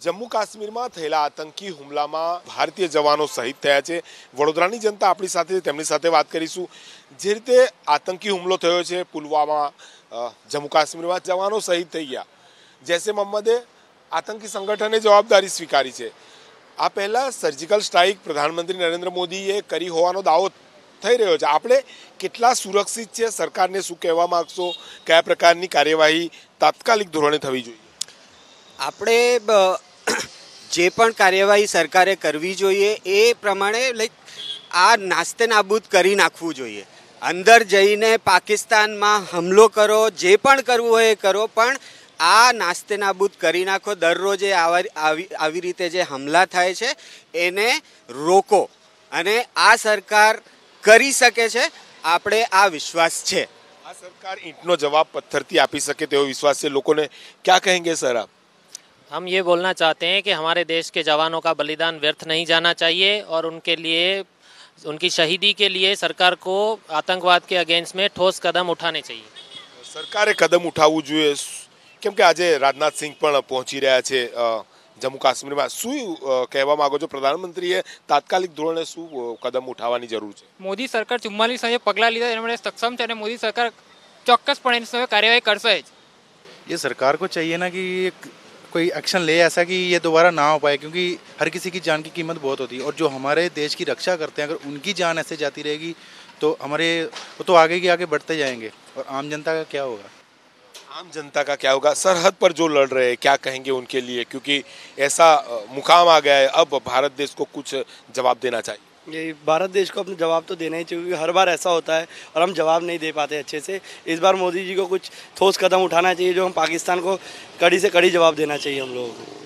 જમ્મુ કાશ્મીરમાં થયેલા આતંકી હુમલામાં ભારતીય જવાનો શહીદ થયા છે। વડોદરાની જનતા આપણી સાથે છે, તેમની સાથે વાત કરીશું। જે રીતે આતંકી હુમલો થયો છે પુલવામા, જમ્મુ કાશ્મીરમાં જવાનો શહીદ થઈ ગયા। જૈશે મોહમ્મદે આતંકી સંગઠને જવાબદારી સ્વીકારી છે। આ પહેલા સર્જિકલ સ્ટ્રાઇક પ્રધાનમંત્રી નરેન્દ્ર મોદીએ કરી હોવાનો દાવો થઈ રહ્યો છે। આપણે કેટલા સુરક્ષિત છે, સરકારને શું કહેવા માંગશો? કયા પ્રકારની કાર્યવાહી તાત્કાલિક ધોરણે થવી જોઈએ? આપણે જે પણ કાર્યવાહી સરકારે કરવી જોઈએ એ પ્રમાણે આ નાસ્તે નાબૂદ કરી નાખવું જોઈએ। અંદર જઈને પાકિસ્તાનમાં હુમલો કરો, જે પણ કરવું હોય એ કરો, પણ આ નાસ્તે નાબૂદ કરી નાખો। દરરોજે આવી રીતે જે હુમલા થાય છે એને રોકો, અને આ સરકાર કરી શકે છે। આપણે આ વિશ્વાસ છે। આ સરકાર ઈંટનો જવાબ પથ્થરથી આપી શકે તેવો વિશ્વાસ છે। લોકોને क्या कहेंगे सर आप? हम ये बोलना चाहते हैं कि हमारे देश के जवानों का बलिदान व्यर्थ नहीं जाना चाहिए और उनके लिए, उनकी शहीदी के लिए सरकार को आतंकवाद के अगेंस्ट में ठोस कदम उठाने चाहिए। સરકારે કદમ ઉઠાવવું જોઈએ, કેમ કે આજે રાજનાથ સિંહ પણ પહોંચી રહ્યા છે જમ્મુ કાશ્મીરમાં। શું કહેવા માંગો છો? પ્રધાનમંત્રીએ તાત્કાલિક ધોરણે શું કદમ ઉઠાવવાની જરૂર છે? મોદી સરકાર 44 જે પગલાં લીધા એના માટે સક્ષમ છે, અને મોદી સરકાર ચોક્કસપણે એની સામે કાર્યવાહી કરશે જ। ये सरकार को चाहिए ना कि कोई एक्शन ले ऐसा कि ये दोबारा ना हो पाए, क्योंकि हर किसी की जान की कीमत बहुत होती है, और जो हमारे देश की रक्षा करते हैं अगर उनकी जान ऐसे जाती रहेगी तो वो तो आगे की आगे बढ़ते जाएंगे, और आम जनता का क्या होगा? आम जनता का क्या होगा? सरहद पर जो लड़ रहे हैं, क्या कहेंगे उनके लिए? क्योंकि ऐसा मुकाम आ गया है, अब भारत देश को कुछ जवाब देना चाहिए। ये भारत देश को अपने जवाब तो देना ही चाहिए, क्योंकि हर बार ऐसा होता है और हम जवाब नहीं दे पाते अच्छे से। इस बार मोदी जी को कुछ ठोस कदम उठाना चाहिए, जो हम पाकिस्तान को कड़ी से कड़ी जवाब देना चाहिए हम लोगों को।